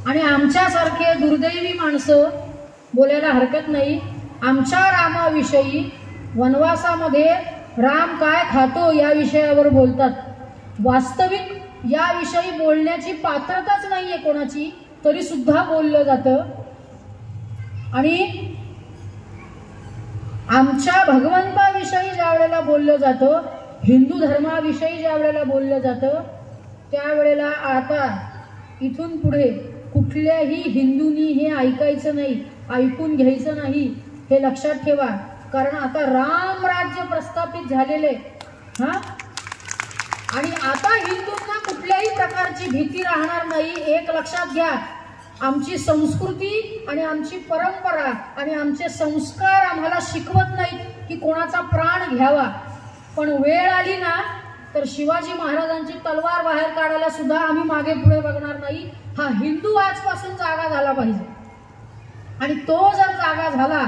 आणि आमच्यासारखे दुर्दैवी माणसं बोलायला हरकत नाही, आमच्या रामाविषयी वनवासामध्ये राम काय खातो या विषयावर बोलतात. वास्तविक याविषयी बोलण्याची पात्रताच नाहीये कोणाची, तरी सुद्धा बोललं जातं. आणि आमच्या भगवंताविषयी ज्या वेळेला बोललं जातं, हिंदू धर्माविषयी ज्या वेळेला बोललं जातं, त्यावेळेला आता इथून पुढे कुठल्याही हिंदूंनी हे ऐकायचं नाही, ऐकून घ्यायचं नाही, हे लक्षात ठेवा. कारण आता राम राज्य प्रस्थापित झालेले हा, आणि आता हिंदूंना कुठल्याही प्रकारची भीती राहणार नाही. एक लक्षात घ्या, आमची संस्कृती आणि आमची परंपरा आणि आमचे संस्कार आम्हाला शिकवत नाहीत की कोणाचा प्राण घ्यावा, पण वेळ आली ना तर शिवाजी महाराजांची तलवार बाहेर काढायला सुद्धा आम्ही मागे पुढे बघणार नाही. हा हिंदू आजपासून जागा झाला पाहिजे, आणि तो जर जागा झाला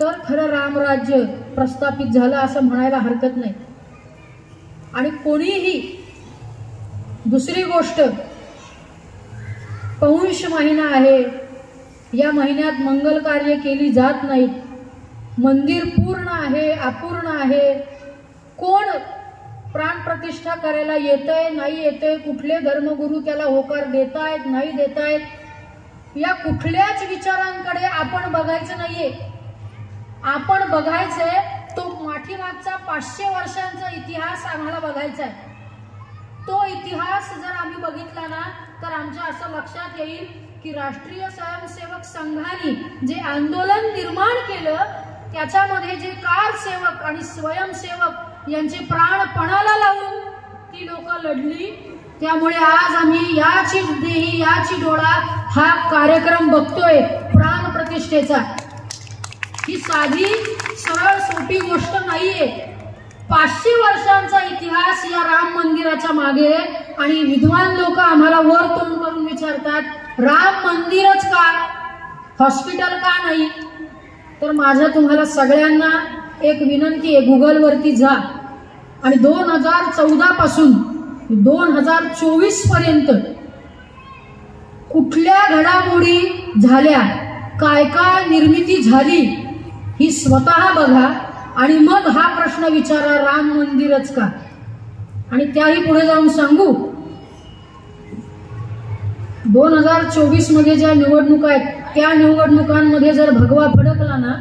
तर खरं रामराज्य प्रस्थापित झालं असं म्हणायला हरकत नाही. आणि कोणीही दुसरी गोष्ट, पौष महिना आहे, या महिन्यात मंगल कार्य केली जात नाहीत, मंदिर पूर्ण आहे अपूर्ण आहे, कोण प्राण प्रतिष्ठा करायला येतंय नाही येतंय, कुठले धर्मगुरू त्याला होकार देतायत नाही देतायत, या कुठल्याच विचारांकडे आपण बघायचं नाहीये. आपण बघायचंय तो पाठीमागचा 500 वर्षांचा इतिहास आम्हाला बघायचा आहे. तो इतिहास जर आम्ही बघितला ना तर आमच्या असं लक्षात येईल की राष्ट्रीय स्वयंसेवक संघाने जे आंदोलन निर्माण केलं त्याच्यामध्ये जे कारसेवक आणि स्वयंसेवक यांचे प्राण पणाला लावून ती लोक लढली. त्यामुळे आज आम्ही याची देही याची डोळा हा कार्यक्रम बघतोय प्राण प्रतिष्ठेचा. ही साधी सरळ सोपी गोष्ट नाहीये. 500 वर्षांचा इतिहास या राम मंदिराच्या मागे, आणि विद्वान लोक आम्हाला वर तोंड करून विचारतात राम मंदिरच का, हॉस्पिटल का नाही. तर माझं तुम्हाला सगळ्यांना एक विनंती आहे, गुगलवरती जा आणि 2014 पासून 2024 पर्यंत कुठल्या घडामोडी झाल्या, काय काय निर्मिती झाली ही स्वतः बघा, आणि मग हा प्रश्न विचारा राम मंदिरच का. आणि त्याही पुढे जाऊन सांगू, 2024 मध्ये ज्या निवडणुका आहेत त्या निवडणुकांमध्ये जर भगवा फडकला ना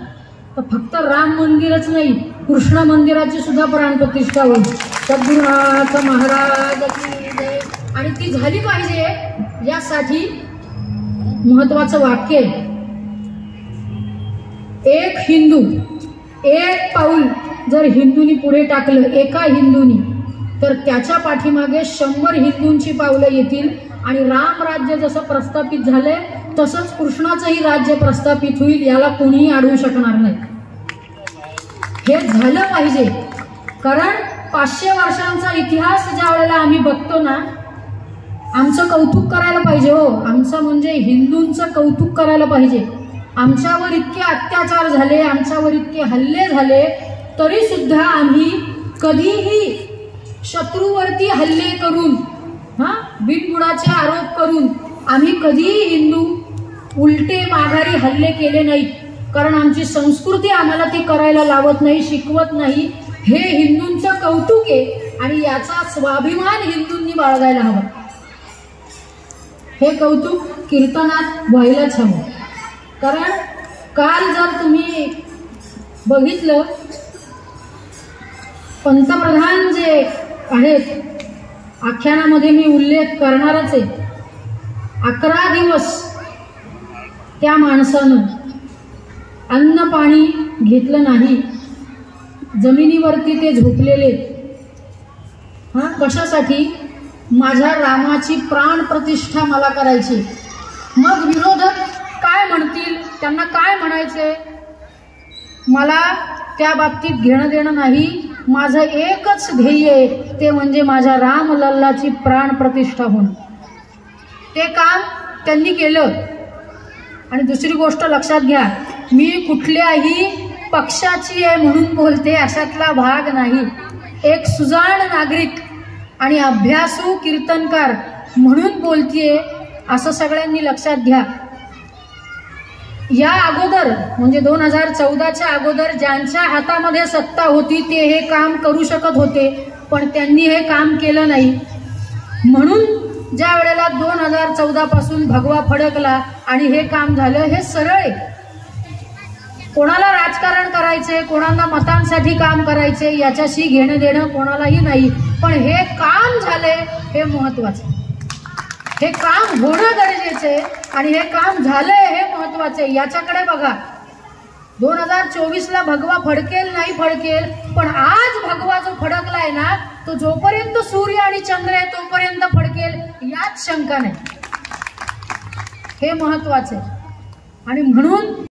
तर फक्त राम मंदिरच नाही, कृष्ण मंदिराची सुद्धा प्राण प्रतिष्ठा होईल. सद्गुरुनाथ महाराज की जय. आणि ती झाली पाहिजे यासाठी महत्वाचं वाक्य आहे, एक हिंदू एक पाऊल जर हिंदूंनी पुढे टाकलं एका हिंदूंनी, तर त्याच्या पाठीमागे 100 हिंदूंची पावलं येतील. आणि राम राज्य जसं प्रस्थापित झालंय तसंच कृष्णाचंही राज्य प्रस्थापित होईल, याला कोणीही अडवू शकणार नाही. हे झालं पाहिजे. कारण 500 वर्षांचा इतिहास ज्या वेळेला आम्ही बघतो ना, आमचं कौतुक करायला पाहिजे. हो, आमचं म्हणजे हिंदूंचं कौतुक करायला पाहिजे. आमच्यावर इतके अत्याचार झाले, आमच्यावर इतके हल्ले झाले, तरी सुद्धा आम्ही कधीही शत्रूवरती हल्ले करून बिनबुडाचे आरोप करून आम्ही कधीही हिंदू उलटे माघारी हल्ले केले नाहीत. कारण आमची संस्कृती आम्हाला ती करायला लावत नाही, शिकवत नाही. हे हिंदूंचं कौतुक आहे आणि याचा स्वाभिमान हिंदूंनी बाळगायला हवा. हे कौतुक कीर्तनात व्हायलाच हवं. कारण काल जर तुम्ही बघितलं, पंतप्रधान जे आहेत, आख्यानामध्ये मी उल्लेख करणारच आहे, 11 दिवस त्या माणसानं अन्न पाणी घेतलं नाही, जमिनीवरती ते झोपलेले. कशासाठी? माझ्या रामाची प्राण प्रतिष्ठा मला करायची. मग विरोधक काय म्हणतील, त्यांना काय म्हणायचे, मला त्या बाबतीत घेणं देणं नाही. माझं एकच ध्येय आहे, ते म्हणजे माझ्या रामलल्लाची प्राण प्रतिष्ठा होणं. ते काम त्यांनी केलं. आणि दुसरी गोष्ट लक्षात घ्या, मी कुठल्याही पक्षाची आहे म्हणून बोलते अशातला भाग नाही. एक सुजाण नागरिक आणि अभ्यासू कीर्तनकार म्हणून बोलतीये असं सगळ्यांनी लक्षात घ्या. या अगोदर म्हणजे 2014च्या अगोदर ज्यांच्या हातामध्ये सत्ता होती ते हे काम करू शकत होते, पण त्यांनी हे काम केलं नाही. म्हणून ज्या वेळेला 2014 पासून भगवा फडकला आणि हे काम झालं, हे सरळ आहे. कोणाला राजकारण करायचे, कोणाला मतांसाठी काम करायचे याच्याशी घेणं देणं कोणालाही नाही, पण हे काम झाले हे महत्वाचं. हे काम होणं गरजेचे आणि हे काम झालंय हे महत्वाचे. याच्याकडे बघा, 2024ला भगवा फडकेल नाही फडकेल, पण आज भगवा जो फडकलाय ना तो जोपर्यंत सूर्य आणि चंद्र आहे तोपर्यंत फडकेल यात शंका नाही. हे महत्वाचे आणि म्हणून